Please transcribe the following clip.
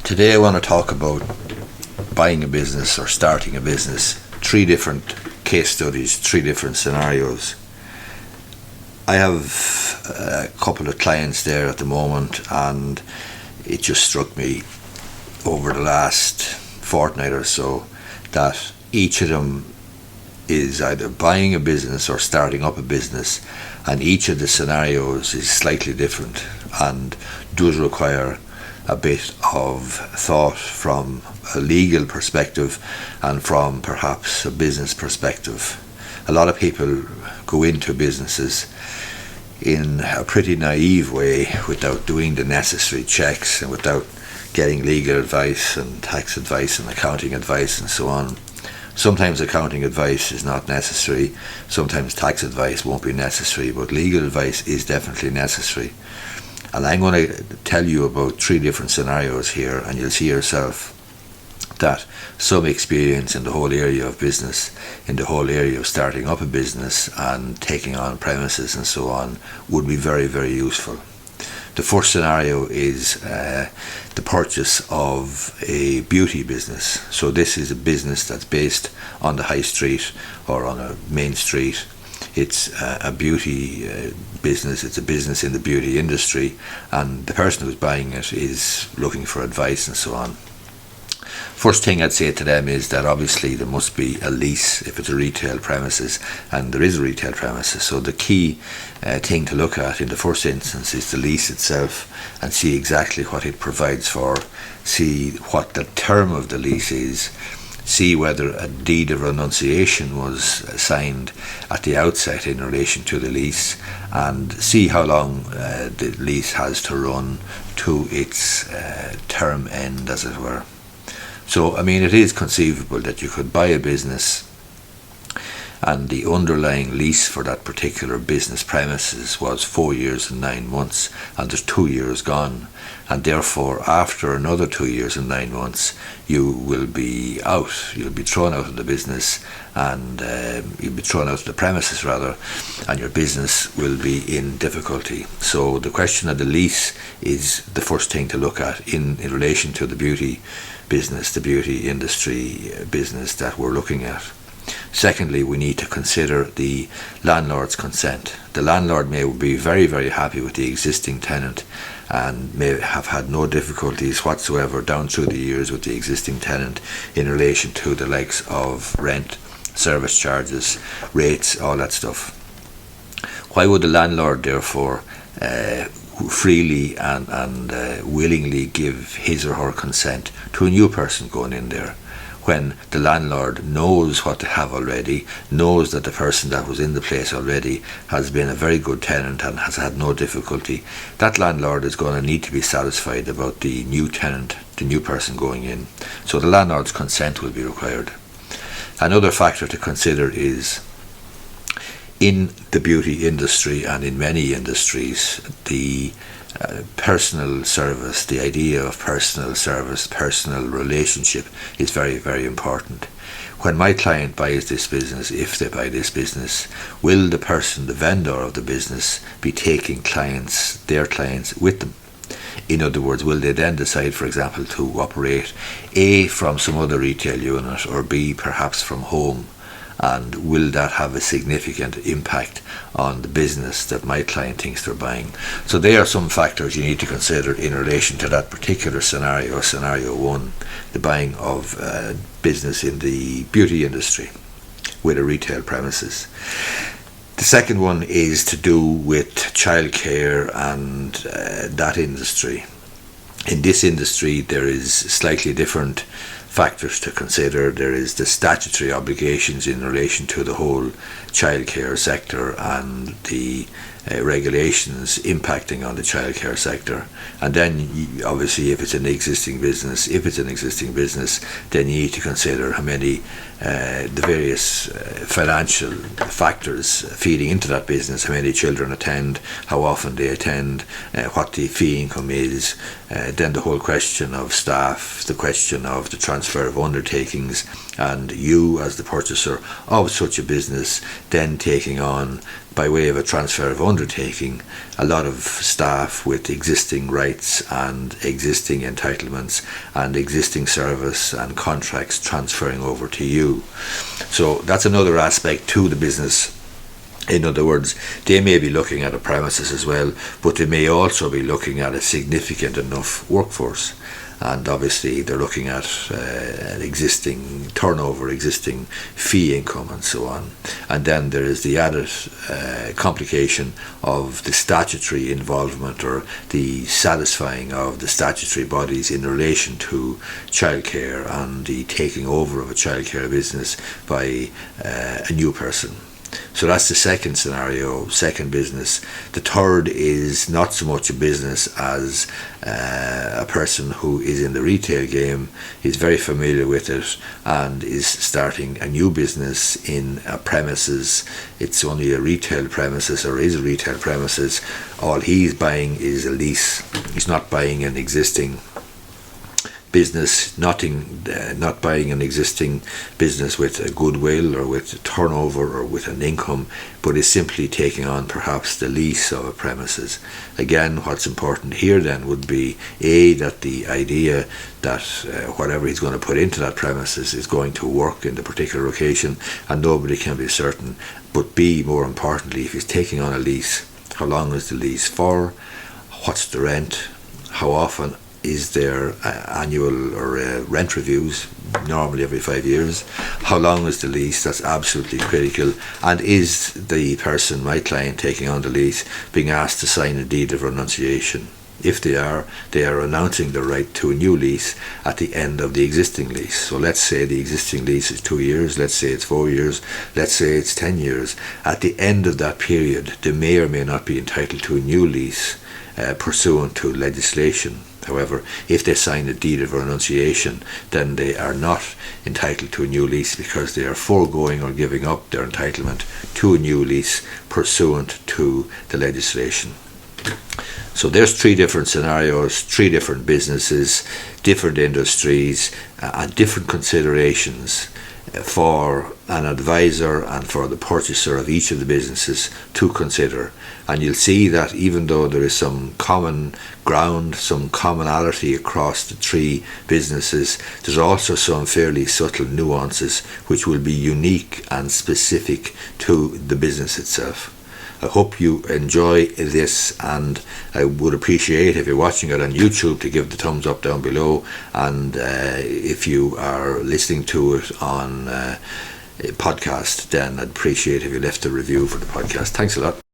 Today I want to talk about buying a business or starting a business. 3 different case studies, 3 different scenarios. I have a couple of clients there at the moment, and it just struck me over the last fortnight or so that each of them is either buying a business or starting up a business, and each of the scenarios is slightly different and does require a bit of thought from a legal perspective and from perhaps a business perspective. A lot of people go into businesses in a pretty naive way without doing the necessary checks and without getting legal advice and tax advice and accounting advice and so on. Sometimes accounting advice is not necessary, sometimes tax advice won't be necessary, but legal advice is definitely necessary. And I'm going to tell you about 3 different scenarios here, and you'll see yourself that some experience in the whole area of business, in the whole area of starting up a business and taking on premises and so on, would be very, very useful. The first scenario is the purchase of a beauty business. So this is a business that's based on the high street or on a main street. It's a beauty business, it's a business in the beauty industry, and the person who's buying it is looking for advice and so on. First thing I'd say to them is that obviously there must be a lease if it's a retail premises, and there is a retail premises. So the key thing to look at in the first instance is the lease itself and see exactly what it provides for, see what the term of the lease is, see whether a deed of renunciation was signed at the outset in relation to the lease, and see how long the lease has to run to its term end, as it were. So, I mean, it is conceivable that you could buy a business and the underlying lease for that particular business premises was 4 years and 9 months, and there's 2 years gone, and therefore after another 2 years and 9 months you will be out, you'll be thrown out of the business, and you'll be thrown out of the premises rather, and your business will be in difficulty. So the question of the lease is the first thing to look at in relation to the beauty business, the beauty industry business that we're looking at. Secondly, we need to consider the landlord's consent. The landlord may be very, very happy with the existing tenant and may have had no difficulties whatsoever down through the years with the existing tenant in relation to the likes of rent, service charges, rates, all that stuff. Why would the landlord therefore freely and willingly give his or her consent to a new person going in there, when the landlord knows what they have already, knows that the person that was in the place already has been a very good tenant and has had no difficulty? That landlord is going to need to be satisfied about the new tenant, the new person going in. So the landlord's consent will be required. Another factor to consider is, in the beauty industry and in many industries, the personal service, the idea of personal service, personal relationship is very, very important. When my client buys this business, if they buy this business, will the person, the vendor of the business, be taking clients, their clients, with them? In other words, will they then decide, for example, to operate A, from some other retail unit, or B, perhaps from home? And will that have a significant impact on the business that my client thinks they're buying? So there are some factors you need to consider in relation to that particular scenario, scenario 1, the buying of business in the beauty industry with a retail premises. The second one is to do with childcare and that industry. In this industry there is slightly different factors to consider. There is the statutory obligations in relation to the whole childcare sector and the regulations impacting on the childcare sector. And then obviously if it's an existing business, then you need to consider how many the various financial factors feeding into that business, how many children attend, how often they attend, what the fee income is, then the whole question of staff, the question of the transfer of undertakings, and you as the purchaser of such a business then taking on, by way of a transfer of undertaking, a lot of staff with existing rights and existing entitlements and existing service and contracts transferring over to you. So that's another aspect to the business. In other words, they may be looking at a premises as well, but they may also be looking at a significant enough workforce. And obviously they're looking at an existing turnover, existing fee income and so on. And then there is the added complication of the statutory involvement or the satisfying of the statutory bodies in relation to childcare and the taking over of a childcare business by a new person. So that's the second scenario, second business. The third is not so much a business as a person who is in the retail game, is very familiar with it and is starting a new business in a premises. It's only a retail premises or is a retail premises. All he's buying is a lease. He's not buying an existing business, not buying an existing business with a goodwill or with a turnover or with an income, but is simply taking on perhaps the lease of a premises. Again, what's important here then would be A, that the idea that whatever he's going to put into that premises is going to work in the particular location, and nobody can be certain. But B, more importantly, if he's taking on a lease, how long is the lease for? What's the rent? How often is there annual or rent reviews, normally every 5 years? How long is the lease? That's absolutely critical. And is the person, my client, taking on the lease being asked to sign a deed of renunciation? If they are renouncing the right to a new lease at the end of the existing lease. So let's say the existing lease is 2 years, let's say it's 4 years, let's say it's 10 years. At the end of that period, they may or may not be entitled to a new lease pursuant to legislation. However, if they sign a deed of renunciation, then they are not entitled to a new lease because they are foregoing or giving up their entitlement to a new lease pursuant to the legislation. So there's three different scenarios, three different businesses, different industries, and different considerations for an advisor and for the purchaser of each of the businesses to consider. And you'll see that even though there is some common ground, some commonality across the three businesses, there's also some fairly subtle nuances which will be unique and specific to the business itself. I hope you enjoy this, and I would appreciate if you're watching it on YouTube to give the thumbs up down below, and if you are listening to it on a podcast, then I'd appreciate if you left a review for the podcast. Thanks a lot.